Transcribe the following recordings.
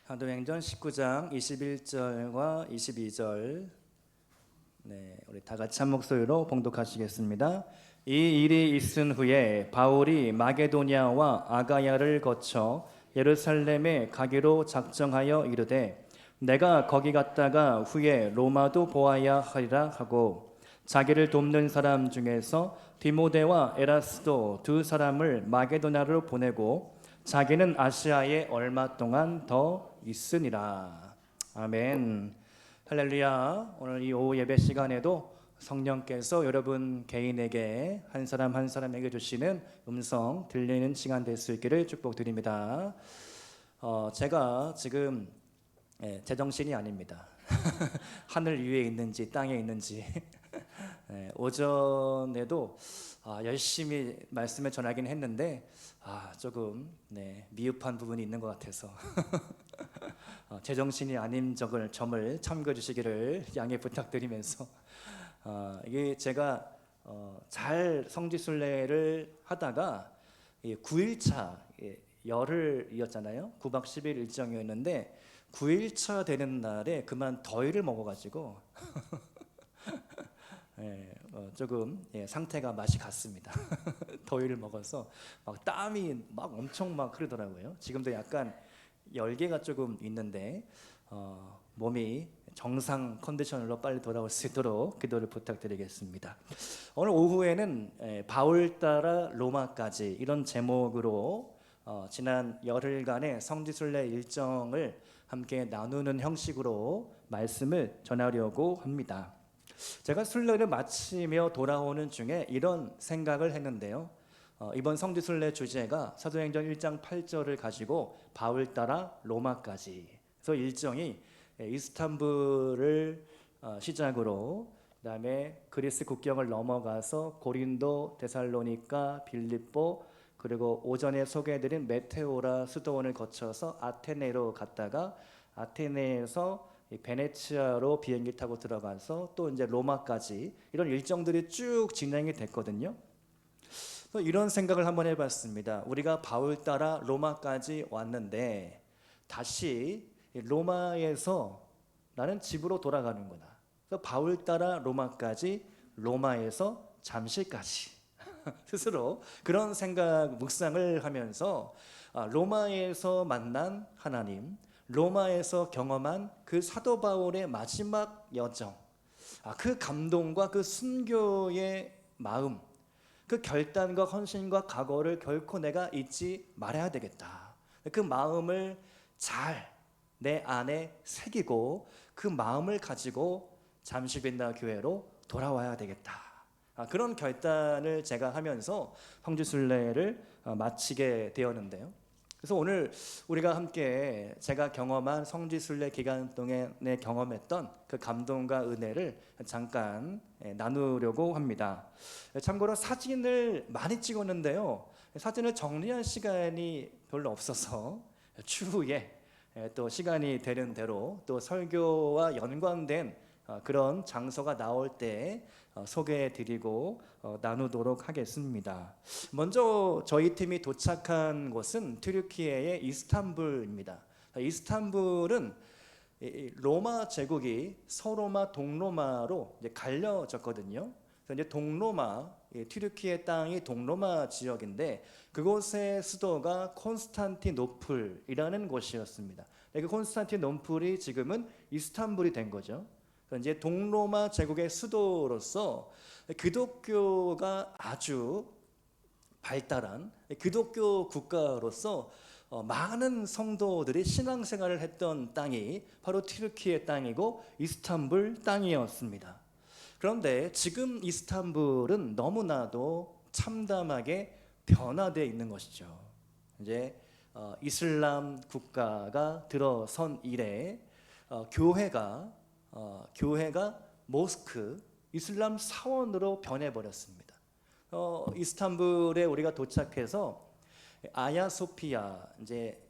사도행전 19장 21절과 22절 우리 다 같이 한 목소리로 봉독하시겠습니다. 이 일이 있은 후에 바울이 마게도냐와 아가야를 거쳐 예루살렘에 가기로 작정하여 이르되 내가 거기 갔다가 후에 로마도 보아야 하리라 하고 자기를 돕는 사람 중에서 디모데와 에라스도 두 사람을 마게도냐로 보내고 자기는 아시아에 얼마 동안 더 있으니라. 아멘. 할렐루야. 오늘 이 오후 예배 시간에도 성령께서 여러분 개인에게 한 사람 한 사람에게 주시는 음성 들리는 시간 될 수 있기를 축복드립니다. 제가 지금 제정신이 아닙니다. 하늘 위에 있는지 땅에 있는지 오전에도 열심히 말씀을 전하긴 했는데 조금 미흡한 부분이 있는 것 같아서 제정신이 아닌 점을 참고해 주시기를 양해 부탁드리면서 이게 제가 잘 성지순례를 하다가 9일차 열흘이었잖아요. 9박 10일 일정이었는데 9일차 되는 날에 그만 더위를 먹어가지고 조금 상태가 맛이 갔습니다. 더위를 먹어서 막 땀이 막 엄청 막 흐르더라고요. 지금도 약간 열기가 조금 있는데 몸이 정상 컨디션으로 빨리 돌아올 수 있도록 기도를 부탁드리겠습니다. 오늘 오후에는 바울 따라 로마까지 이런 제목으로 지난 열흘간의 성지순례 일정을 함께 나누는 형식으로 말씀을 전하려고 합니다. 제가 순례를 마치며 돌아오는 중에 이런 생각을 했는데요. 이번 성지순례 주제가 사도행전 1장 8절을 가지고 바울 따라 로마까지. 그래서 일정이 이스탄불을 시작으로 그다음에 그리스 국경을 넘어가서 고린도, 데살로니가, 빌립보 그리고 오전에 소개해드린 메테오라 수도원을 거쳐서 아테네로 갔다가 아테네에서 베네치아로 비행기 타고 들어가서 또 이제 로마까지 이런 일정들이 쭉 진행이 됐거든요. 이런 생각을 한번 해봤습니다. 우리가 바울 따라 로마까지 왔는데 다시 로마에서 나는 집으로 돌아가는구나. 그래서 바울 따라 로마까지, 로마에서 잠실까지 스스로 그런 생각 묵상을 하면서 로마에서 만난 하나님, 로마에서 경험한 그 사도 바울의 마지막 여정, 그 감동과 그 순교의 마음, 그 결단과 헌신과 각오를 결코 내가 잊지 말아야 되겠다. 그 마음을 잘 내 안에 새기고 그 마음을 가지고 잠시빈나 교회로 돌아와야 되겠다. 그런 결단을 제가 하면서 성지순례를 마치게 되었는데요. 그래서 오늘 우리가 함께 제가 경험한 성지순례 기간 동안에 경험했던 그 감동과 은혜를 잠깐 나누려고 합니다. 참고로 사진을 많이 찍었는데요. 사진을 정리할 시간이 별로 없어서 추후에 또 시간이 되는 대로 또 설교와 연관된 그런 장소가 나올 때 소개해드리고 나누도록 하겠습니다. 먼저 저희 팀이 도착한 곳은 튀르키예의 이스탄불입니다. 이스탄불은 로마 제국이 서로마, 동로마로 이제 갈려졌거든요. 그래서 이제 동로마, 튀르키예 땅이 동로마 지역인데 그곳의 수도가 콘스탄티노플이라는 곳이었습니다. 그 콘스탄티노플이 지금은 이스탄불이 된 거죠. 이제 동로마 제국의 수도로서 기독교가 아주 발달한 기독교 국가로서 많은 성도들이 신앙생활을 했던 땅이 바로 튀르키예 땅이고 이스탄불 땅이었습니다. 그런데 지금 이스탄불은 너무나도 참담하게 변화되어 있는 것이죠. 이제 이슬람 국가가 들어선 이래 교회가 모스크, 이슬람 사원으로 변해버렸습니다. 이스탄불에 우리가 도착해서 아야 소피아, 이제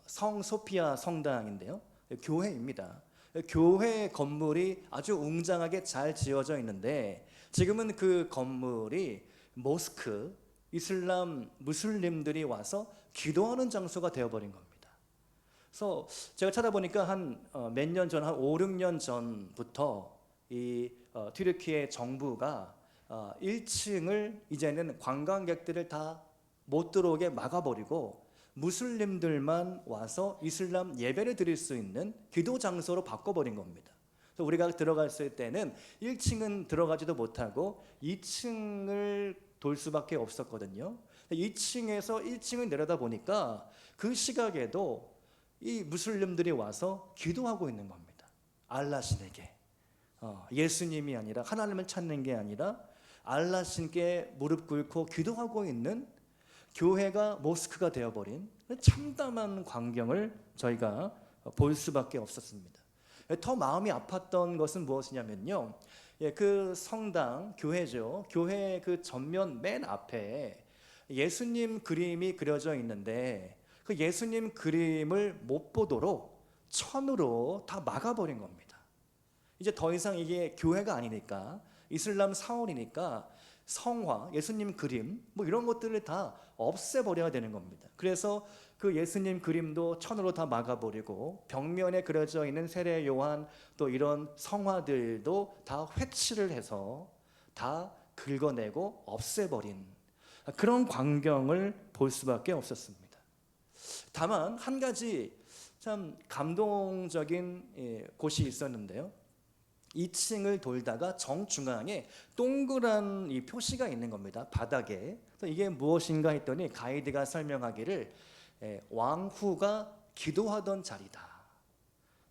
성 소피아 성당인데요. 교회입니다. 교회 건물이 아주 웅장하게 잘 지어져 있는데 지금은 그 건물이 모스크, 이슬람 무슬림들이 와서 기도하는 장소가 되어버린 겁니다. 그래서 제가 찾아보니까 한 몇 년 전, 한 5, 6년 전부터 이 튀르키예 정부가 1층을 이제는 관광객들을 다 못 들어오게 막아버리고 무슬림들만 와서 이슬람 예배를 드릴 수 있는 기도 장소로 바꿔버린 겁니다. 그래서 우리가 들어갔을 때는 1층은 들어가지도 못하고 2층을 돌 수밖에 없었거든요. 2층에서 1층을 내려다 보니까 그 시각에도 이 무슬림들이 와서 기도하고 있는 겁니다. 알라 신에게. 예수님이 아니라, 하나님을 찾는 게 아니라 알라 신께 무릎 꿇고 기도하고 있는 교회가 모스크가 되어버린 참담한 광경을 저희가 볼 수밖에 없었습니다. 더 마음이 아팠던 것은 무엇이냐면요, 그 성당, 교회죠. 교회 그 전면 맨 앞에 예수님 그림이 그려져 있는데 그 예수님 그림을 못 보도록 천으로 다 막아버린 겁니다. 이제 더 이상 이게 교회가 아니니까, 이슬람 사원이니까 성화, 예수님 그림 뭐 이런 것들을 다 없애버려야 되는 겁니다. 그래서 그 예수님 그림도 천으로 다 막아버리고 벽면에 그려져 있는 세례 요한 또 이런 성화들도 다 회치를 해서 다 긁어내고 없애버린 그런 광경을 볼 수밖에 없었습니다. 다만 한 가지 참 감동적인 곳이 있었는데요. 2층을 돌다가 정중앙에 동그란 이 표시가 있는 겁니다. 바닥에. 이게 무엇인가 했더니 가이드가 설명하기를 왕후가 기도하던 자리다.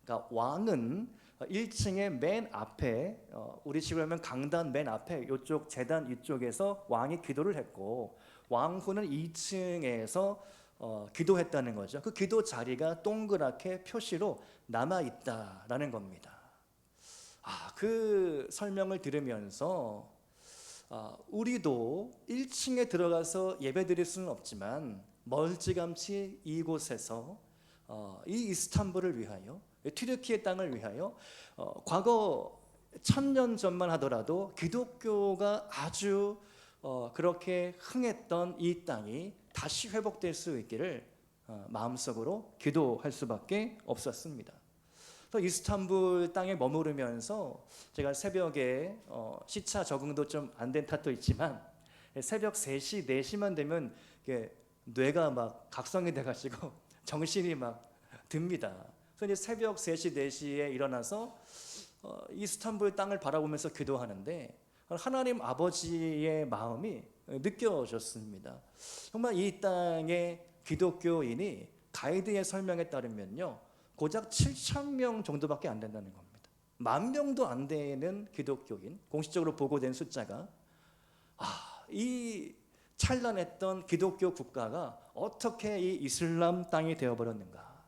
그러니까 왕은 1층의 맨 앞에, 우리 식으로 하면 강단 맨 앞에 이쪽 재단 이쪽에서 왕이 기도를 했고, 왕후는 2층에서 기도했다는 거죠. 그 기도 자리가 동그랗게 표시로 남아 있다라는 겁니다. 그 설명을 들으면서 우리도 1층에 들어가서 예배드릴 수는 없지만 멀찌감치 이곳에서 이 이스탄불을 위하여, 튀르키예 땅을 위하여 과거 1000년 전만 하더라도 기독교가 아주 그렇게 흥했던 이 땅이 다시 회복될 수 있기를 마음속으로 기도할 수밖에 없었습니다. 이스탄불 땅에 머무르면서 제가 새벽에 시차 적응도 좀 안 된 탓도 있지만 새벽 3시, 4시만 되면 뇌가 막 각성이 돼가지고 정신이 막 듭니다. 그래서 이제 새벽 3시, 4시에 일어나서 이스탄불 땅을 바라보면서 기도하는데 하나님 아버지의 마음이 느껴졌습니다. 정말 이 땅의 기독교인이 가이드의 설명에 따르면요, 고작 7,000명 정도밖에 안 된다는 겁니다. 10,000명도 안 되는 기독교인, 공식적으로 보고된 숫자가, 이 찬란했던 기독교 국가가 어떻게 이 이슬람 땅이 되어버렸는가.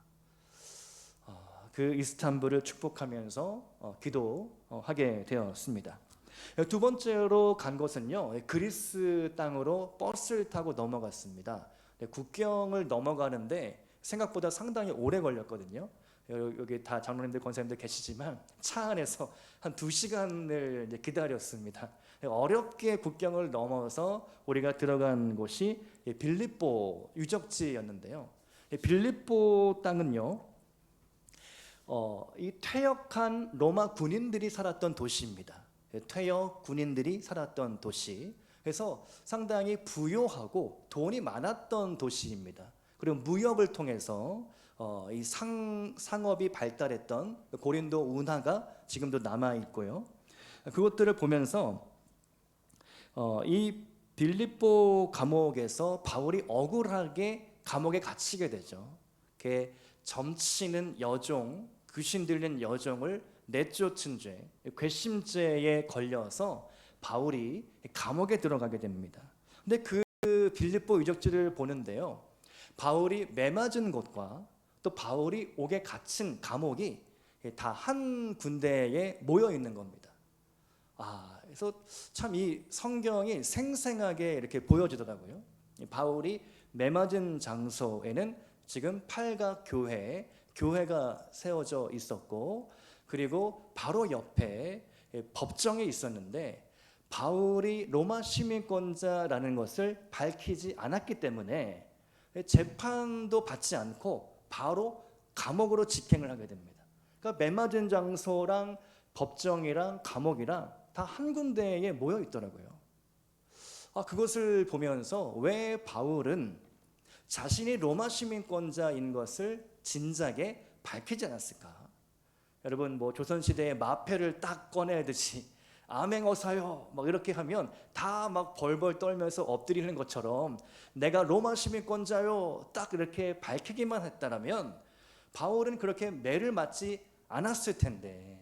그 이스탄불을 축복하면서 기도하게 되었습니다. 두 번째로 간 곳은요, 그리스 땅으로 버스를 타고 넘어갔습니다. 국경을 넘어가는데 생각보다 상당히 오래 걸렸거든요. 여기 다 장로님들, 권사님들 계시지만 차 안에서 한 2시간을 기다렸습니다. 어렵게 국경을 넘어서 우리가 들어간 곳이 빌립보 유적지였는데요. 빌립보 땅은요, 이 퇴역한 로마 군인들이 살았던 도시입니다. 퇴역 군인들이 살았던 도시. 그래서 상당히 부유하고 돈이 많았던 도시입니다. 그리고 무역을 통해서 이 상업이 발달했던 고린도 운하가 지금도 남아 있고요. 그것들을 보면서 이 빌립보 감옥에서 바울이 억울하게 감옥에 갇히게 되죠. 점치는 여종, 귀신 들린 여종을 내쫓은 죄, 괘씸죄에 걸려서 바울이 감옥에 들어가게 됩니다. 근데 그 빌립보 유적지를 보는데요, 바울이 매맞은 곳과 또 바울이 옥에 갇힌 감옥이 다 한 군데에 모여 있는 겁니다. 그래서 참 이 성경이 생생하게 이렇게 보여지더라고요. 바울이 매맞은 장소에는 지금 팔각 교회가 세워져 있었고, 그리고 바로 옆에 법정이 있었는데 바울이 로마 시민권자라는 것을 밝히지 않았기 때문에 재판도 받지 않고 바로 감옥으로 직행을 하게 됩니다. 그러니까 매맞은 장소랑 법정이랑 감옥이랑 다 한 군데에 모여 있더라고요. 그것을 보면서 왜 바울은 자신이 로마 시민권자인 것을 진작에 밝히지 않았을까? 여러분, 조선시대의 마패를 딱 꺼내듯이 아맹어사요 막 이렇게 하면 다 막 벌벌 떨면서 엎드리는 것처럼 내가 로마 시민권자요 딱 이렇게 밝히기만 했다면 바울은 그렇게 매를 맞지 않았을 텐데,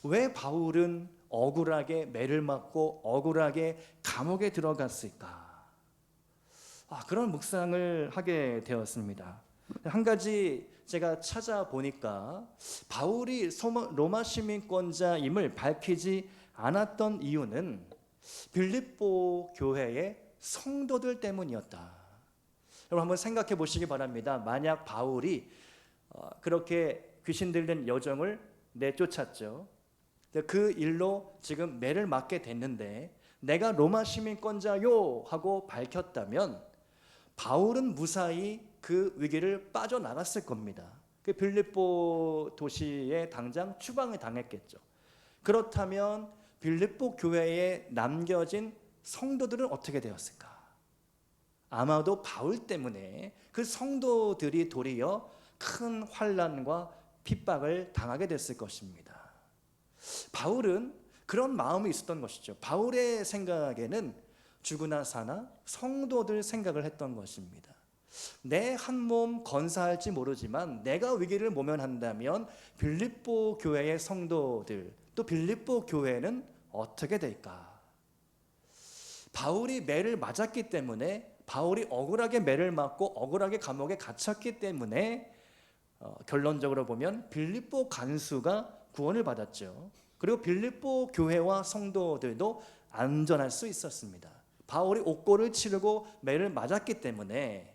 왜 바울은 억울하게 매를 맞고 억울하게 감옥에 들어갔을까? 그런 묵상을 하게 되었습니다. 한 가지 제가 찾아보니까 바울이 로마 시민권자임을 밝히지 않았던 이유는 빌립보 교회의 성도들 때문이었다. 여러분 한번 생각해 보시기 바랍니다. 만약 바울이 그렇게 귀신 들린 여정을 내쫓았죠. 그 일로 지금 매를 맞게 됐는데 내가 로마 시민권자요 하고 밝혔다면 바울은 무사히 그 위기를 빠져나갔을 겁니다. 그 빌립보 도시에 당장 추방을 당했겠죠. 그렇다면 빌립보 교회에 남겨진 성도들은 어떻게 되었을까? 아마도 바울 때문에 그 성도들이 도리어 큰 환난과 핍박을 당하게 됐을 것입니다. 바울은 그런 마음이 있었던 것이죠. 바울의 생각에는 죽으나 사나 성도들 생각을 했던 것입니다. 내 한 몸 건사할지 모르지만 내가 위기를 모면한다면 빌립보 교회의 성도들, 또 빌립보 교회는 어떻게 될까? 바울이 매를 맞았기 때문에, 바울이 억울하게 매를 맞고 억울하게 감옥에 갇혔기 때문에 결론적으로 보면 빌립보 간수가 구원을 받았죠. 그리고 빌립보 교회와 성도들도 안전할 수 있었습니다. 바울이 옥고를 치르고 매를 맞았기 때문에,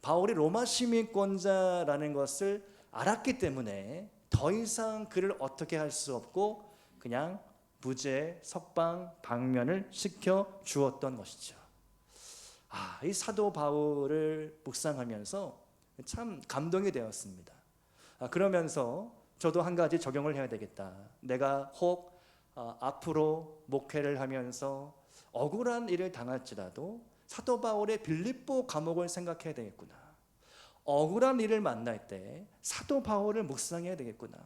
바울이 로마 시민권자라는 것을 알았기 때문에 더 이상 그를 어떻게 할 수 없고 그냥 무죄 석방 방면을 시켜 주었던 것이죠. 이 사도 바울을 묵상하면서 참 감동이 되었습니다. 그러면서 저도 한 가지 적용을 해야 되겠다. 내가 혹 앞으로 목회를 하면서 억울한 일을 당할지라도 사도 바울의 빌립보 감옥을 생각해야 되겠구나. 억울한 일을 만날 때 사도 바울을 묵상해야 되겠구나.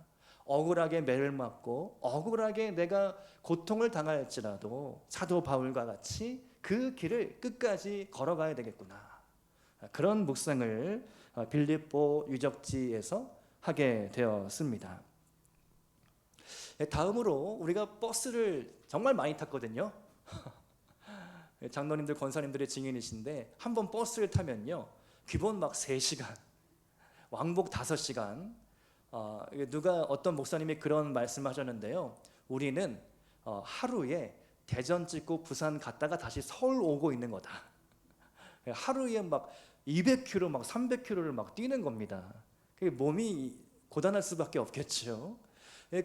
억울하게 매를 맞고 억울하게 내가 고통을 당할지라도 사도 바울과 같이 그 길을 끝까지 걸어가야 되겠구나. 그런 묵상을 빌립보 유적지에서 하게 되었습니다. 다음으로 우리가 버스를 정말 많이 탔거든요. 장로님들, 권사님들의 증인이신데 한번 버스를 타면요 기본 막 3시간, 왕복 5시간. 누가 어떤 목사님이 그런 말씀하셨는데요. 우리는 하루에 대전 찍고 부산 갔다가 다시 서울 오고 있는 거다. 하루에 막 200km, 막 300km를 막 뛰는 겁니다. 몸이 고단할 수밖에 없겠죠.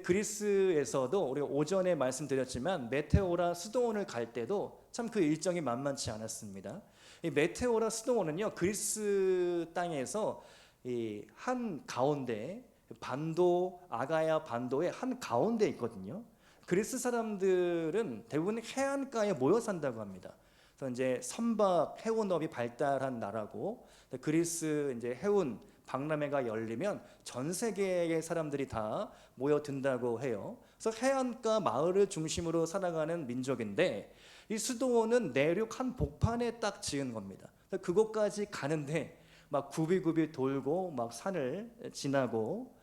그리스에서도 우리가 오전에 말씀드렸지만 메테오라 수도원을 갈 때도 참 그 일정이 만만치 않았습니다. 이 메테오라 수도원은요 그리스 땅에서 이 한 가운데 반도, 아가야 반도의 한 가운데 있거든요. 그리스 사람들은 대부분 해안가에 모여 산다고 합니다. 그래서 이제 선박 해운업이 발달한 나라고, 그리스 이제 해운 박람회가 열리면 전 세계의 사람들이 다 모여든다고 해요. 그래서 해안가 마을을 중심으로 살아가는 민족인데 이 수도원은 내륙 한 복판에 딱 지은 겁니다. 그곳까지 가는데 막 굽이굽이 돌고 막 산을 지나고,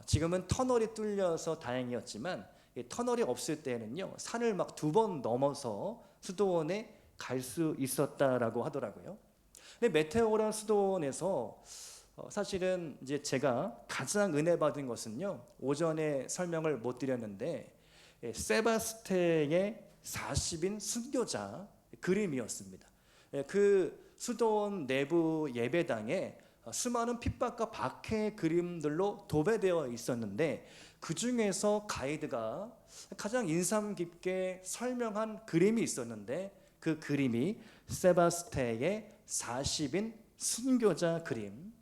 지금은 터널이 뚫려서 다행이었지만 터널이 없을 때는요 산을 막 2번 넘어서 수도원에 갈 수 있었다라고 하더라고요. 근데 메테오라 수도원에서 사실은 이제 제가 가장 은혜 받은 것은요 오전에 설명을 못 드렸는데 세바스테의 40인 순교자 그림이었습니다. 그 수도원 내부 예배당에 수많은 핍박과 박해 그림들로 도배되어 있었는데 그 중에서 가이드가 가장 인상 깊게 설명한 그림이 있었는데 그 그림이 세바스테의 40인 순교자 그림.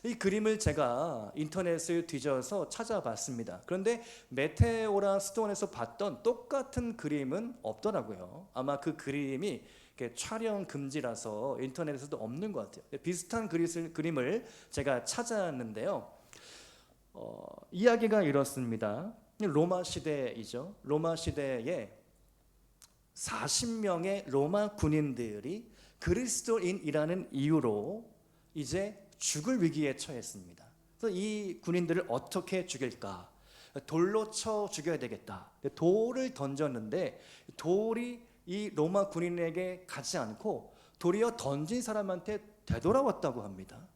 이 그림을 제가 인터넷을 뒤져서 찾아봤습니다. 그런데 메테오라 스톤에서 봤던 똑같은 그림은 없더라고요. 아마 그 그림이 촬영 금지라서 인터넷에서도 없는 것 같아요. 비슷한 그림을 제가 찾았는데요. 이야기가 이렇습니다. 로마 시대이죠. 로마 시대에 40명의 로마 군인들이 그리스도인이라는 이유로 이제 죽을 위기에 처했습니다. 그래서 이 군인들을 어떻게 죽일까? 돌로 쳐 죽여야 되겠다. 돌을 던졌는데 돌이 이 로마 군인에게 가지 않고 도리어 던진 사람한테 되돌아왔다고 합니다.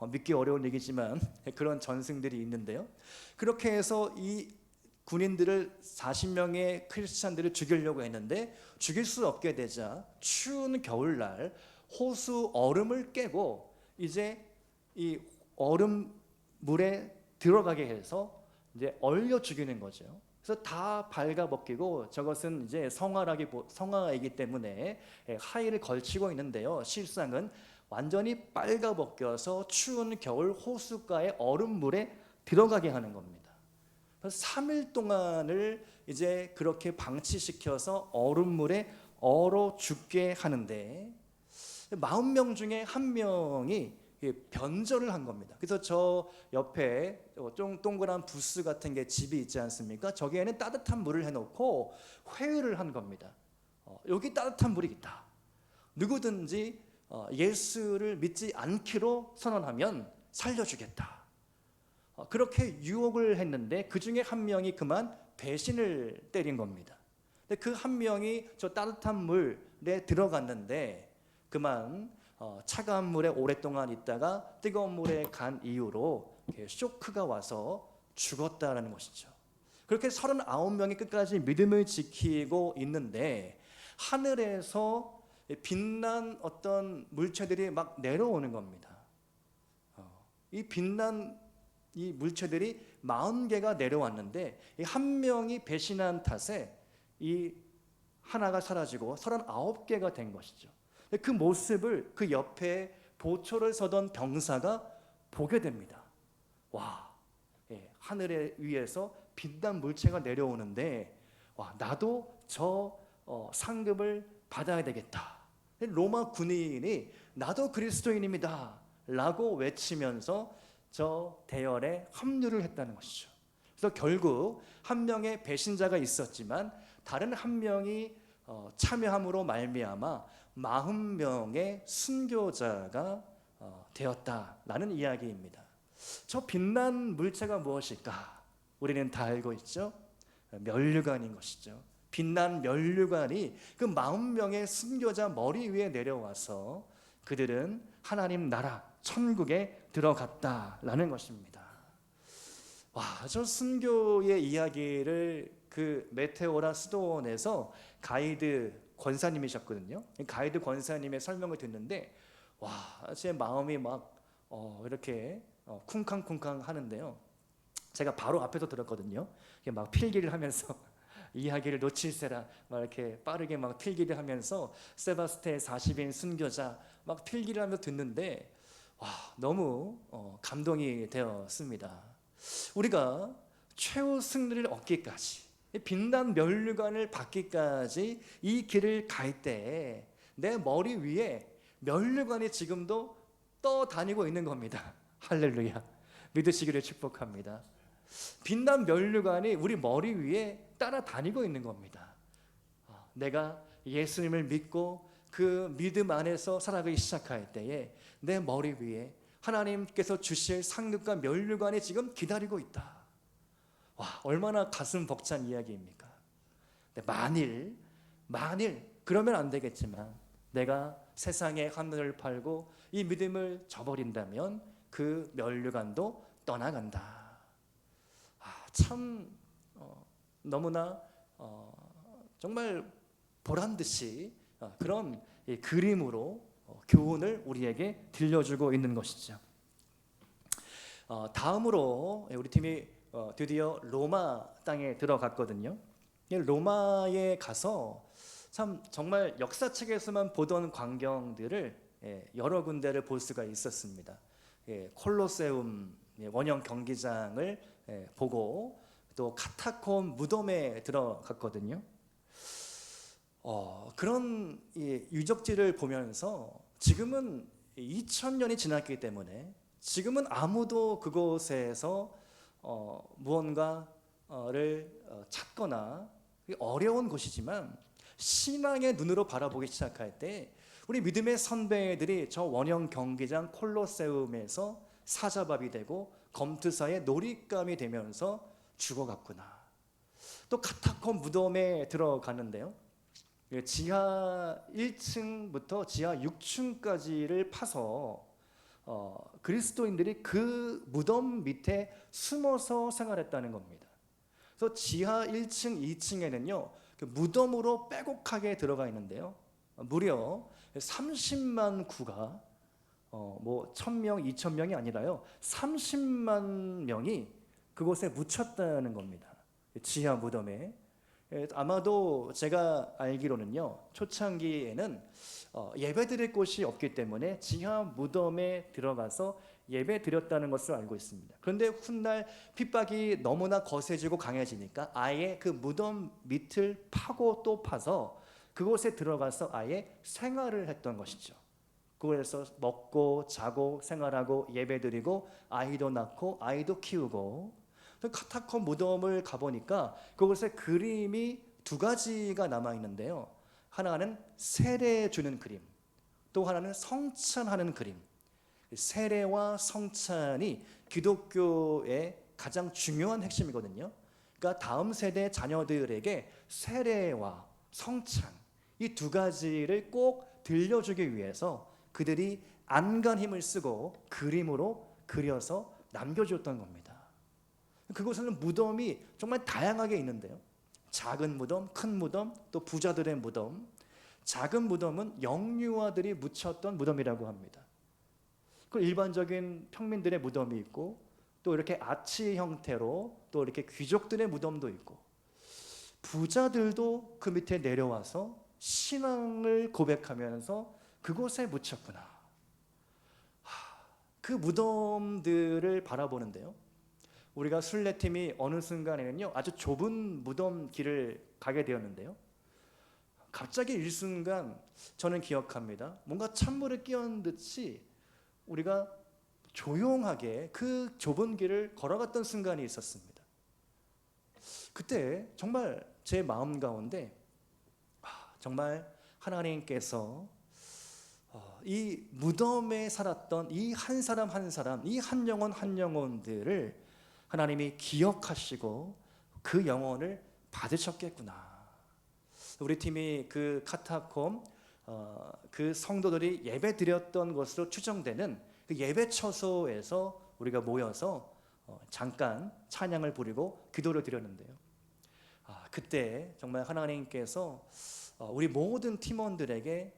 믿기 어려운 얘기지만 그런 전승들이 있는데요. 그렇게 해서 이 군인들을 40명의 크리스찬들을 죽이려고 했는데 죽일 수 없게 되자 추운 겨울날 호수 얼음을 깨고 이제 이 얼음 물에 들어가게 해서 이제 얼려 죽이는 거죠. 그래서 다 발가벗기고 저것은 이제 성화이기 때문에 하의를 걸치고 있는데요. 실상은 완전히 빨가벗겨서 추운 겨울 호숫가의 얼음물에 들어가게 하는 겁니다. 그래서 3일 동안을 이제 그렇게 방치시켜서 얼음물에 얼어 죽게 하는데 40명 중에 한 명이 변절을 한 겁니다. 그래서 저 옆에 좀 동그란 부스 같은 게 집이 있지 않습니까? 저기에는 따뜻한 물을 해놓고 회의를 한 겁니다. 여기 따뜻한 물이 있다. 누구든지 예수를 믿지 않기로 선언하면 살려주겠다. 그렇게 유혹을 했는데 그 중에 한 명이 그만 배신을 때린 겁니다. 근데 그 한 명이 저 따뜻한 물에 들어갔는데 그만 차가운 물에 오랫동안 있다가 뜨거운 물에 간 이후로 쇼크가 와서 죽었다라는 것이죠. 그렇게 39명이 끝까지 믿음을 지키고 있는데 하늘에서 빛난 어떤 물체들이 막 내려오는 겁니다. 이 빛난 이 물체들이 40개가 내려왔는데 이 한 명이 배신한 탓에 이 하나가 사라지고 39개가 된 것이죠. 그 모습을 그 옆에 보초를 서던 병사가 보게 됩니다. 와, 하늘에 위에서 빛난 물체가 내려오는데 와, 나도 저 상급을 받아야 되겠다. 로마 군인이 나도 그리스도인입니다 라고 외치면서 저 대열에 합류를 했다는 것이죠. 그래서 결국 한 명의 배신자가 있었지만 다른 한 명이 참여함으로 말미암아 40명의 순교자가 되었다라는 이야기입니다. 저 빛난 물체가 무엇일까? 우리는 다 알고 있죠. 면류관인 것이죠. 빛난 면류관이 그 40명의 순교자 머리 위에 내려와서 그들은 하나님 나라 천국에 들어갔다라는 것입니다. 와, 저 순교의 이야기를 그 메테오라 스톤에서 가이드 권사님이셨거든요. 가이드 권사님의 설명을 듣는데 와, 제 마음이 막 이렇게 쿵쾅쿵쾅 하는데요. 제가 바로 앞에서 들었거든요. 막 필기를 하면서 이야기를 놓칠세라 막 이렇게 빠르게 막 필기를 하면서 세바스테 40인 순교자 막 필기를 하면서 듣는데 와, 너무 감동이 되었습니다. 우리가 최후 승리를 얻기까지 빛난 면류관을 받기까지 이 길을 갈 때 내 머리 위에 면류관이 지금도 떠다니고 있는 겁니다. 할렐루야. 믿으시기를 축복합니다. 빛난 면류관이 우리 머리 위에 따라다니고 있는 겁니다. 내가 예수님을 믿고 그 믿음 안에서 살아가기 시작할 때에 내 머리 위에 하나님께서 주실 상급과 면류관이 지금 기다리고 있다. 와, 얼마나 가슴 벅찬 이야기입니까? 만일 그러면 안 되겠지만 내가 세상의 하늘을 팔고 이 믿음을 저버린다면 그 면류관도 떠나간다. 참 너무나 정말 보란듯이 그런 그림으로 교훈을 우리에게 들려주고 있는 것이죠. 다음으로 우리 팀이 드디어 로마 땅에 들어갔거든요. 로마에 가서 참 정말 역사책에서만 보던 광경들을 여러 군데를 볼 수가 있었습니다. 콜로세움 원형 경기장을 보고 또 카타콤 무덤에 들어갔거든요. 그런 유적지를 보면서 지금은 2000년이 지났기 때문에 지금은 아무도 그곳에서 무언가를 찾거나 어려운 곳이지만 신앙의 눈으로 바라보기 시작할 때 우리 믿음의 선배들이 저 원형 경기장 콜로세움에서 사자밥이 되고 검투사의 놀잇감이 되면서 죽어갔구나. 또 카타콤 무덤에 들어가는데요, 지하 1층부터 지하 6층까지를 파서 그리스도인들이 그 무덤 밑에 숨어서 생활했다는 겁니다. 그래서 지하 1층, 2층에는요 그 무덤으로 빼곡하게 들어가 있는데요, 무려 30만 구가 뭐 1000명, 2000명이 아니라요 30만 명이 그곳에 묻혔다는 겁니다. 지하 무덤에. 아마도 제가 알기로는요 초창기에는 예배 드릴 곳이 없기 때문에 지하 무덤에 들어가서 예배 드렸다는 것을 알고 있습니다. 그런데 훗날 핍박이 너무나 거세지고 강해지니까 아예 그 무덤 밑을 파고 또 파서 그곳에 들어가서 아예 생활을 했던 것이죠. 그곳에서 먹고 자고 생활하고 예배 드리고 아이도 낳고 아이도 키우고. 카타콤 무덤을 가보니까 그곳에 그림이 두 가지가 남아있는데요, 하나는 세례 주는 그림, 또 하나는 성찬하는 그림. 세례와 성찬이 기독교의 가장 중요한 핵심이거든요. 그러니까 다음 세대 자녀들에게 세례와 성찬, 이 두 가지를 꼭 들려주기 위해서 그들이 안간 힘을 쓰고 그림으로 그려서 남겨주었던 겁니다. 그곳에는 무덤이 정말 다양하게 있는데요, 작은 무덤, 큰 무덤, 또 부자들의 무덤. 작은 무덤은 영유아들이 묻혔던 무덤이라고 합니다. 그 일반적인 평민들의 무덤이 있고, 또 이렇게 아치 형태로 또 이렇게 귀족들의 무덤도 있고, 부자들도 그 밑에 내려와서 신앙을 고백하면서 그곳에 묻혔구나. 그 무덤들을 바라보는데요, 우리가 순례팀이 어느 순간에는요 아주 좁은 무덤 길을 가게 되었는데요, 갑자기 일순간 저는 기억합니다. 뭔가 찬물을 끼얹은 듯이 우리가 조용하게 그 좁은 길을 걸어갔던 순간이 있었습니다. 그때 정말 제 마음 가운데 정말 하나님께서 이 무덤에 살았던 이 한 사람 한 사람, 이 한 영혼 한 영혼들을 하나님이 기억하시고 그 영혼을 받으셨겠구나. 우리 팀이 그 카타콤 그 성도들이 예배 드렸던 것으로 추정되는 그 예배 처소에서 우리가 모여서 잠깐 찬양을 부리고 기도를 드렸는데요, 그때 정말 하나님께서 우리 모든 팀원들에게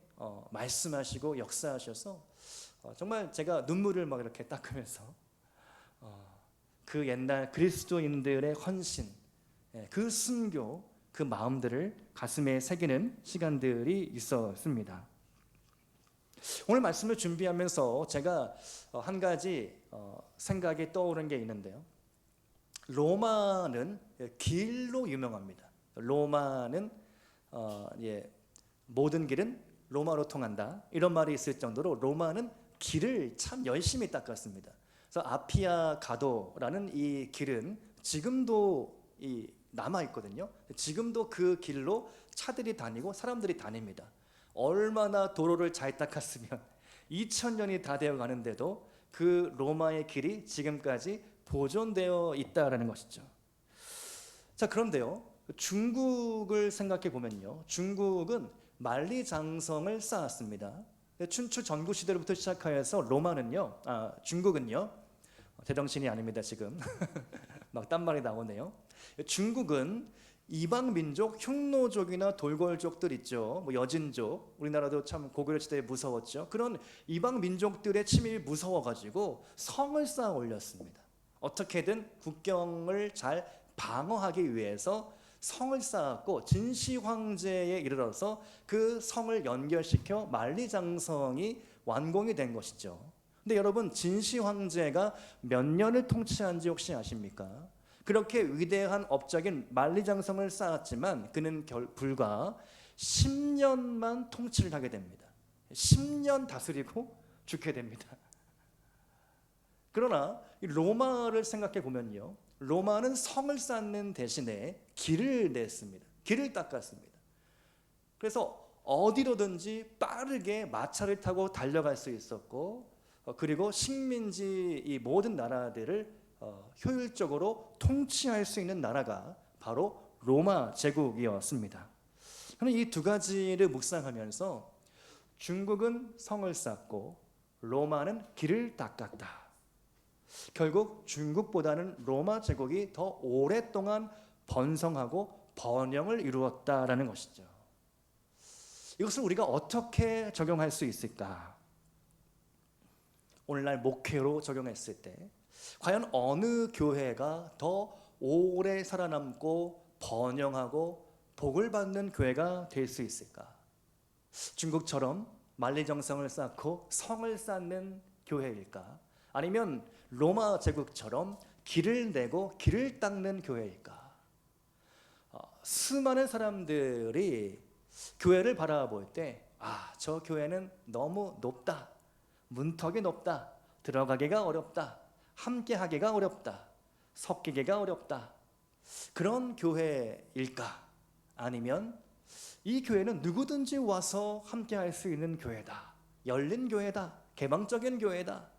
말씀하시고 역사하셔서 정말 제가 눈물을 막 이렇게 닦으면서 그 옛날 그리스도인들의 헌신, 그 순교, 그 마음들을 가슴에 새기는 시간들이 있었습니다. 오늘 말씀을 준비하면서 제가 한 가지 생각이 떠오른 게 있는데요, 로마는 길로 유명합니다. 로마는 모든 길은 로마로 통한다, 이런 말이 있을 정도로 로마는 길을 참 열심히 닦았습니다. 그래서 아피아 가도라는 이 길은 지금도 남아 있거든요. 지금도 그 길로 차들이 다니고 사람들이 다닙니다. 얼마나 도로를 잘 닦았으면 2000년이 다 되어 가는데도 그 로마의 길이 지금까지 보존되어 있다라는 것이죠. 자, 그런데요, 중국을 생각해 보면요, 중국은 만리장성을 쌓았습니다. 춘추 전국 시대로부터 시작하여서 로마는요, 중국은요, 제정신이 아닙니다 지금. 막 딴 말이 나오네요. 중국은 이방 민족, 흉노족이나 돌궐족들 있죠. 뭐 여진족, 우리나라도 참 고구려 시대에 무서웠죠. 그런 이방 민족들의 침입이 무서워가지고 성을 쌓아 올렸습니다. 어떻게든 국경을 잘 방어하기 위해서 성을 쌓았고, 진시 황제에 이르러서 그 성을 연결시켜 만리장성이 완공이 된 것이죠. 근데 여러분, 진시 황제가 몇 년을 통치한지 혹시 아십니까? 그렇게 위대한 업적인 만리장성을 쌓았지만 그는 불과 10년만 통치를 하게 됩니다. 10년 다스리고 죽게 됩니다. 그러나 이 로마를 생각해 보면요, 로마는 성을 쌓는 대신에 길을 냈습니다. 길을 닦았습니다. 그래서 어디로든지 빠르게 마차를 타고 달려갈 수 있었고, 그리고 식민지 이 모든 나라들을 효율적으로 통치할 수 있는 나라가 바로 로마 제국이었습니다. 저는 이 두 가지를 묵상하면서 중국은 성을 쌓고 로마는 길을 닦았다. 결국 중국보다는 로마 제국이 더 오랫동안 번성하고 번영을 이루었다라는 것이죠. 이것을 우리가 어떻게 적용할 수 있을까? 오늘날 목회로 적용했을 때 과연 어느 교회가 더 오래 살아남고 번영하고 복을 받는 교회가 될 수 있을까? 중국처럼 만리장성을 쌓고 성을 쌓는 교회일까? 아니면 로마 제국처럼 길을 내고 길을 닦는 교회일까? 수많은 사람들이 교회를 바라볼 때, 저 교회는 너무 높다, 문턱이 높다, 들어가기가 어렵다, 함께하기가 어렵다, 섞이기가 어렵다, 그런 교회일까? 아니면 이 교회는 누구든지 와서 함께할 수 있는 교회다, 열린 교회다, 개방적인 교회다,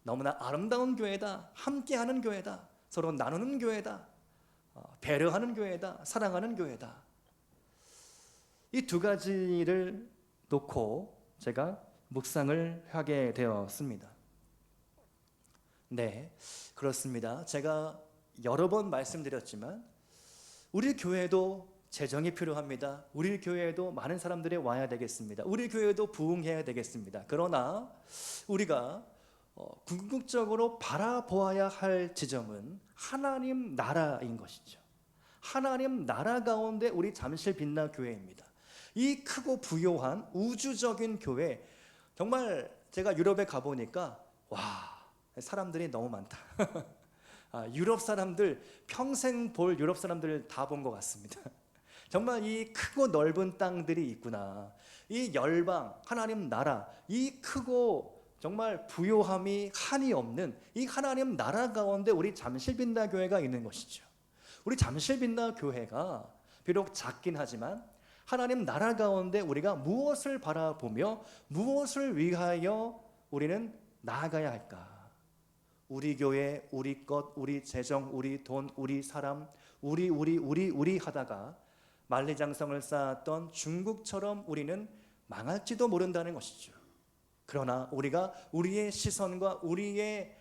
너무나 아름다운 교회다, 함께하는 교회다, 서로 나누는 교회다, 배려하는 교회다, 사랑하는 교회다. 이 두 가지를 놓고 제가 묵상을 하게 되었습니다. 네, 그렇습니다. 제가 여러 번 말씀드렸지만 우리 교회도 재정이 필요합니다. 우리 교회에도 많은 사람들이 와야 되겠습니다. 우리 교회도 부흥해야 되겠습니다. 그러나 우리가 궁극적으로 바라보아야 할 지점은 하나님 나라인 것이죠. 하나님 나라 가운데 우리 잠실 빛나 교회입니다. 이 크고 부요한 우주적인 교회, 정말 제가 유럽에 가보니까 사람들이 너무 많다. 유럽 사람들, 평생 볼 유럽 사람들 다 본 것 같습니다. 정말 이 크고 넓은 땅들이 있구나. 이 열방, 하나님 나라, 이 크고 정말 부요함이 한이 없는 이 하나님 나라 가운데 우리 잠실빛나 교회가 있는 것이죠. 우리 잠실빛나 교회가 비록 작긴 하지만 하나님 나라 가운데 우리가 무엇을 바라보며 무엇을 위하여 우리는 나아가야 할까? 우리 교회, 우리 것, 우리 재정, 우리 돈, 우리 사람, 우리 하다가 만리장성을 쌓았던 중국처럼 우리는 망할지도 모른다는 것이죠. 그러나 우리가 우리의 시선과 우리의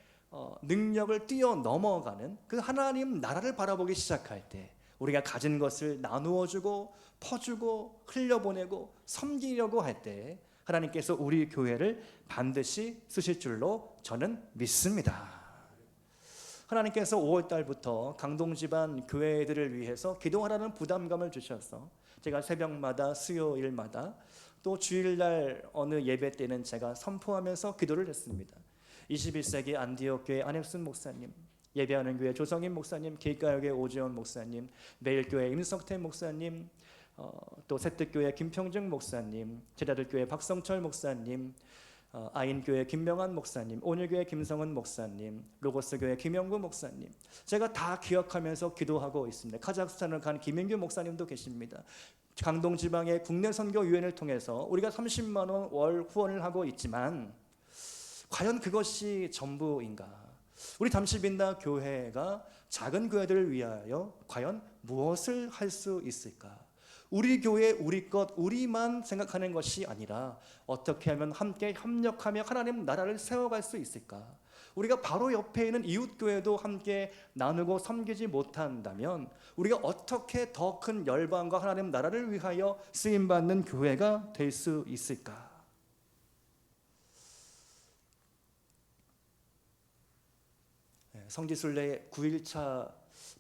능력을 뛰어넘어가는 그 하나님 나라를 바라보기 시작할 때 우리가 가진 것을 나누어 주고 퍼주고 흘려보내고 섬기려고 할 때 하나님께서 우리 교회를 반드시 쓰실 줄로 저는 믿습니다. 하나님께서 5월 달부터 강동지방 교회들을 위해서 기도하라는 부담감을 주셔서 제가 새벽마다 수요일마다 또 주일날 어느 예배 때는 제가 선포하면서 기도를 했습니다. 21세기 안디옥 교회 안혁순 목사님, 예배하는 교회 조성인 목사님, 길가교회 오지원 목사님, 매일교회 임석태 목사님, 또 새뜻교회 김평증 목사님, 제자들교회 박성철 목사님, 아인교회 김명환 목사님, 온유교회 김성은 목사님, 로고스교회 김영구 목사님, 제가 다 기억하면서 기도하고 있습니다. 카자흐스탄을 간 김인규 목사님도 계십니다. 강동지방의 국내선교유엔을 통해서 우리가 30만 원 월 후원을 하고 있지만 과연 그것이 전부인가? 우리 잠실빛나 교회가 작은 교회들을 위하여 과연 무엇을 할 수 있을까? 우리 교회, 우리 것, 우리만 생각하는 것이 아니라 어떻게 하면 함께 협력하며 하나님 나라를 세워갈 수 있을까? 우리가 바로 옆에 있는 이웃교회도 함께 나누고 섬기지 못한다면 우리가 어떻게 더 큰 열방과 하나님 나라를 위하여 쓰임받는 교회가 될 수 있을까? 성지순례 9일차,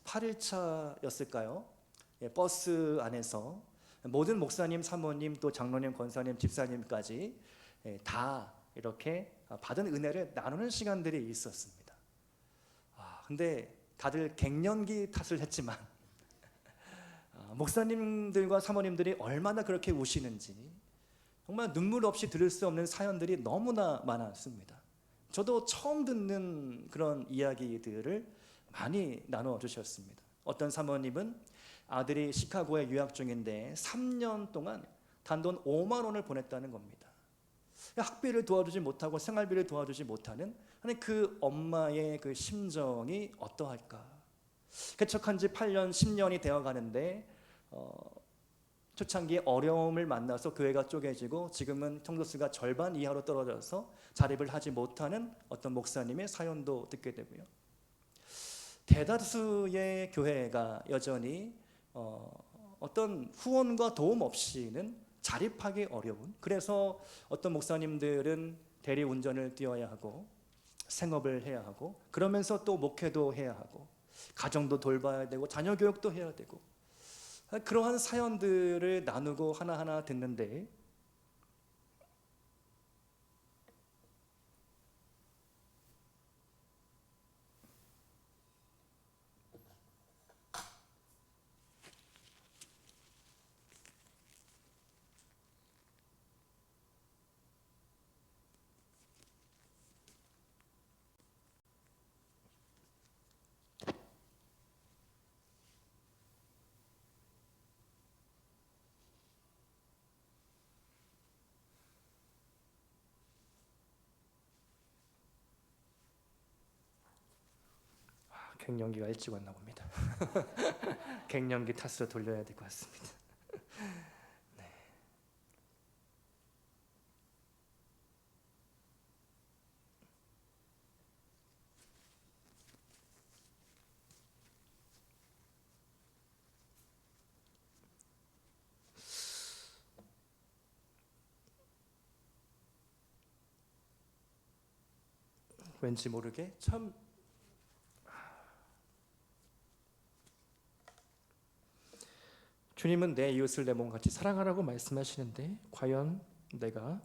8일차였을까요? 버스 안에서 모든 목사님, 사모님, 또 장로님, 권사님, 집사님까지 다 이렇게 받은 은혜를 나누는 시간들이 있었습니다. 근데 다들 갱년기 탓을 했지만 목사님들과 사모님들이 얼마나 그렇게 우시는지 정말 눈물 없이 들을 수 없는 사연들이 너무나 많았습니다. 저도 처음 듣는 그런 이야기들을 많이 나눠주셨습니다. 어떤 사모님은 아들이 시카고에 유학 중인데 3년 동안 단돈 5만 원을 보냈다는 겁니다. 학비를 도와주지 못하고 생활비를 도와주지 못하는 그 엄마의 그 심정이 어떠할까. 개척한 지 8년, 10년이 되어 가는데 초창기에 어려움을 만나서 교회가 쪼개지고 지금은 성도수가 절반 이하로 떨어져서 자립을 하지 못하는 어떤 목사님의 사연도 듣게 되고요. 대다수의 교회가 여전히 어떤 후원과 도움 없이는 자립하기 어려운, 그래서 어떤 목사님들은 대리 운전을 뛰어야 하고 생업을 해야 하고 그러면서 또 목회도 해야 하고 가정도 돌봐야 되고 자녀 교육도 해야 되고 그러한 사연들을 나누고 하나하나 듣는데 갱년기가 일찍 왔나 봅니다. 갱년기 탓으로 돌려야 될 것 같습니다. 네. 왠지 모르게 참 주님은 내 이웃을 내 몸같이 사랑하라고 말씀하시는데 과연 내가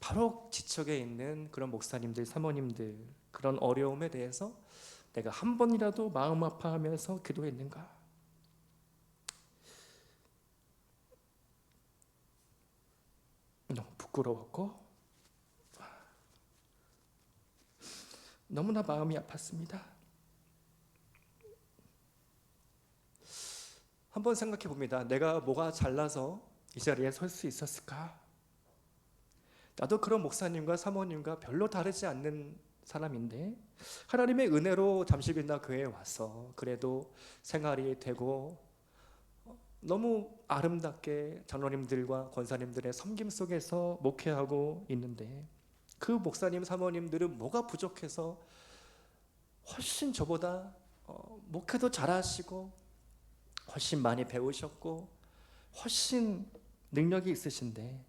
바로 지척에 있는 그런 목사님들, 사모님들 그런 어려움에 대해서 내가 한 번이라도 마음 아파하면서 기도했는가? 너무 부끄러웠고 너무나 마음이 아팠습니다. 한번 생각해 봅니다. 내가 뭐가 잘나서 이 자리에 설 수 있었을까? 나도 그런 목사님과 사모님과 별로 다르지 않는 사람인데 하나님의 은혜로 잠시빈나 교회에 와서 그래도 생활이 되고 너무 아름답게 장로님들과 권사님들의 섬김 속에서 목회하고 있는데 그 목사님 사모님들은 뭐가 부족해서 훨씬 저보다 목회도 잘하시고 훨씬 많이 배우셨고 훨씬 능력이 있으신데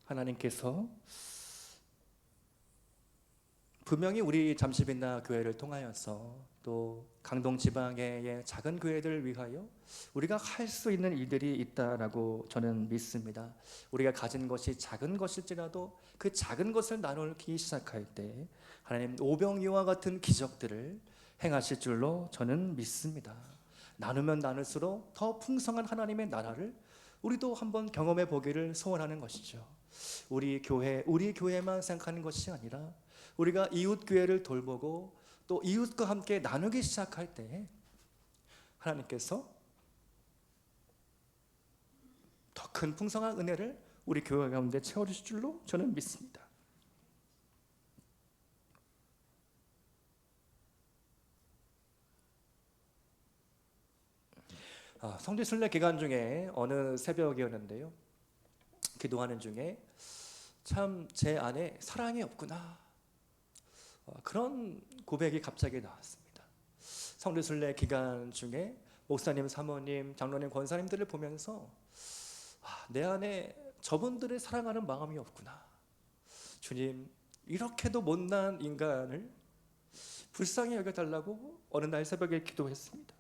하나님께서 분명히 우리 잠시빈나 교회를 통하여서 또 강동 지방의 작은 교회들을 위하여 우리가 할 수 있는 일들이 있다라고 저는 믿습니다. 우리가 가진 것이 작은 것일지라도 그 작은 것을 나누기 시작할 때 하나님 오병이와 같은 기적들을 행하실 줄로 저는 믿습니다. 나누면 나눌수록 더 풍성한 하나님의 나라를 우리도 한번 경험해 보기를 소원하는 것이죠. 우리 교회만 생각하는 것이 아니라 우리가 이웃 교회를 돌보고 또 이웃과 함께 나누기 시작할 때 하나님께서 더 큰 풍성한 은혜를 우리 교회 가운데 채워주실 줄로 저는 믿습니다. 성지 순례 기간 중에 어느 새벽이었는데요. 기도하는 중에 참 제 안에 사랑이 없구나 그런 고백이 갑자기 나왔습니다. 성지순례 기간 중에 목사님, 사모님, 장로님, 권사님들을 보면서 내 안에 저분들을 사랑하는 마음이 없구나. 주님, 이렇게도 못난 인간을 불쌍히 여겨달라고 어느 날 새벽에 기도했습니다.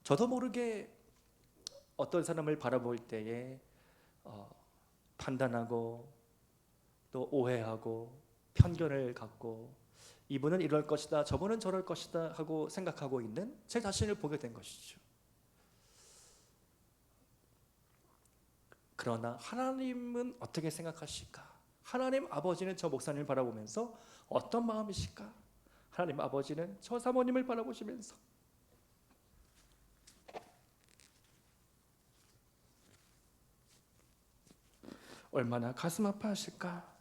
저도 모르게 어떤 사람을 바라볼 때에 판단하고 또 오해하고 편견을 갖고 이분은 이럴 것이다, 저분은 저럴 것이다 하고 생각하고 있는 제 자신을 보게 된 것이죠. 그러나 하나님은 어떻게 생각하실까? 하나님 아버지는 저 목사님을 바라보면서 어떤 마음이실까? 하나님 아버지는 저 사모님을 바라보시면서 얼마나 가슴 아파하실까?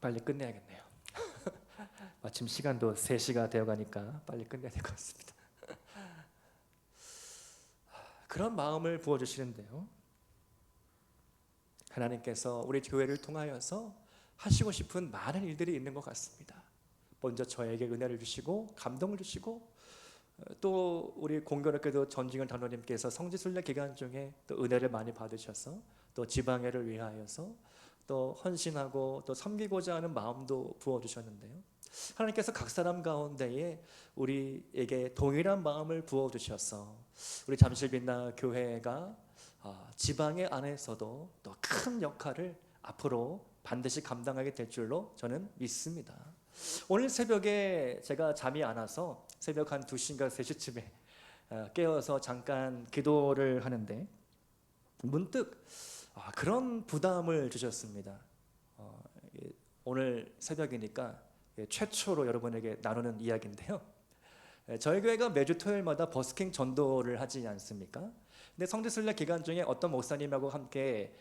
빨리 끝내야겠네요. 마침 시간도 3시가 되어가니까 빨리 끝내야 될 것 같습니다. 그런 마음을 부어주시는데요, 하나님께서 우리 교회를 통하여서 하시고 싶은 많은 일들이 있는 것 같습니다. 먼저 저에게 은혜를 주시고 감동을 주시고, 또 우리 공교롭게도 전징을 단원님께서 성지순례 기간 중에 또 은혜를 많이 받으셔서 또 지방회를 위하여서 또 헌신하고 또 섬기고자 하는 마음도 부어주셨는데요, 하나님께서 각 사람 가운데에 우리에게 동일한 마음을 부어주셔서 우리 잠실빛나 교회가 지방회 안에서도 또 큰 역할을 앞으로 반드시 감당하게 될 줄로 저는 믿습니다. 오늘 새벽에 제가 잠이 안 와서 새벽 한 2시인가 3시쯤에 깨어서 잠깐 기도를 하는데 문득 그런 부담을 주셨습니다. 오늘 새벽이니까 최초로 여러분에게 나누는 이야기인데요, 저희 교회가 매주 토요일마다 버스킹 전도를 하지 않습니까? 근데 성지순례 기간 중에 어떤 목사님하고 함께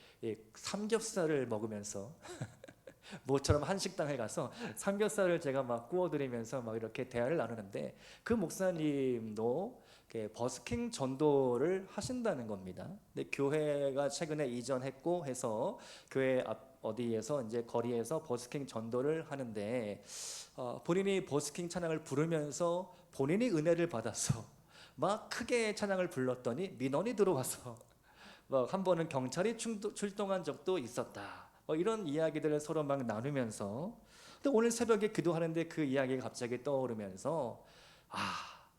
삼겹살을 먹으면서 모처럼 한식당에 가서 삼겹살을 제가 막 구워드리면서 막 이렇게 대화를 나누는데, 그 목사님도 버스킹 전도를 하신다는 겁니다. 근데 교회가 최근에 이전했고 해서 교회 앞 어디에서 이제 거리에서 버스킹 전도를 하는데, 본인이 버스킹 찬양을 부르면서 본인이 은혜를 받아서 막 크게 찬양을 불렀더니 민원이 들어와서 한 번은 경찰이 출동한 적도 있었다. 이런 이야기들을 서로 막 나누면서, 또 오늘 새벽에 기도하는데 그 이야기가 갑자기 떠오르면서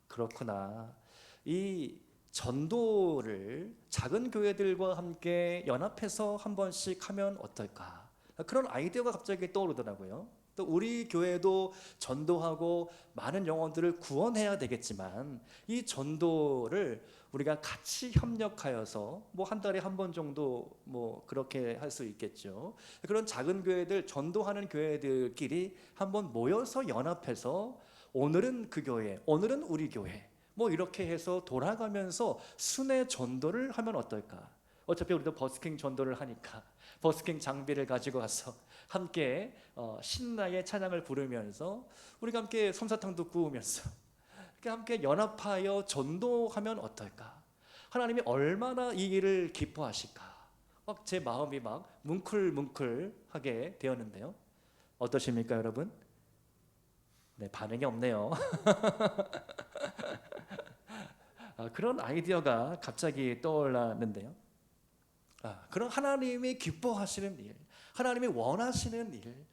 그렇구나. 이 전도를 작은 교회들과 함께 연합해서 한 번씩 하면 어떨까? 그런 아이디어가 갑자기 떠오르더라고요. 또 우리 교회도 전도하고 많은 영혼들을 구원해야 되겠지만, 이 전도를 우리가 같이 협력하여서 한 달에 한 번 정도 그렇게 할 수 있겠죠. 그런 작은 교회들, 전도하는 교회들끼리 한번 모여서 연합해서 오늘은 그 교회, 오늘은 우리 교회 이렇게 해서 돌아가면서 순회 전도를 하면 어떨까? 어차피 우리도 버스킹 전도를 하니까 버스킹 장비를 가지고 가서 함께 신나게 찬양을 부르면서 우리가 함께 솜사탕도 구우면서 이렇게 함께 연합하여 전도하면 어떨까? 하나님이 얼마나 이 일을 기뻐하실까? 제 마음이 막 뭉클뭉클하게 되었는데요, 어떠십니까 여러분? 네, 반응이 없네요. 그런 아이디어가 갑자기 떠올랐는데요, 그런 하나님이 기뻐하시는 일, 하나님이 원하시는 일,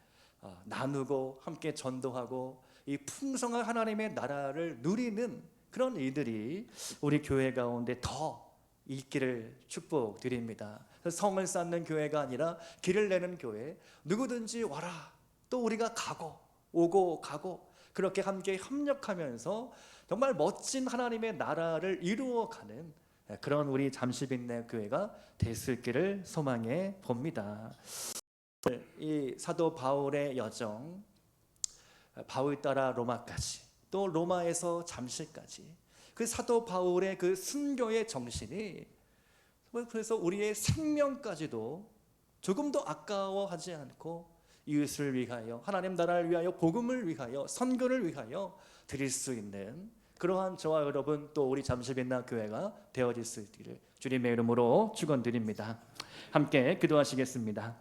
나누고 함께 전도하고 이 풍성한 하나님의 나라를 누리는 그런 일들이 우리 교회 가운데 더 있기를 축복드립니다. 성을 쌓는 교회가 아니라 길을 내는 교회, 누구든지 와라, 또 우리가 가고 오고 가고 그렇게 함께 협력하면서 정말 멋진 하나님의 나라를 이루어가는 그런 우리 잠실빛내 교회가 됐을기를 소망해 봅니다. 이 사도 바울의 여정, 바울 따라 로마까지, 또 로마에서 잠실까지, 그 사도 바울의 그 순교의 정신이 그래서 우리의 생명까지도 조금도 아까워하지 않고 이웃을 위하여, 하나님 나라를 위하여, 복음을 위하여, 선교를 위하여 드릴 수 있는 그러한 저와 여러분, 또 우리 잠실빛나 교회가 되어질 수 있기를 주님의 이름으로 축원드립니다. 함께 기도하시겠습니다.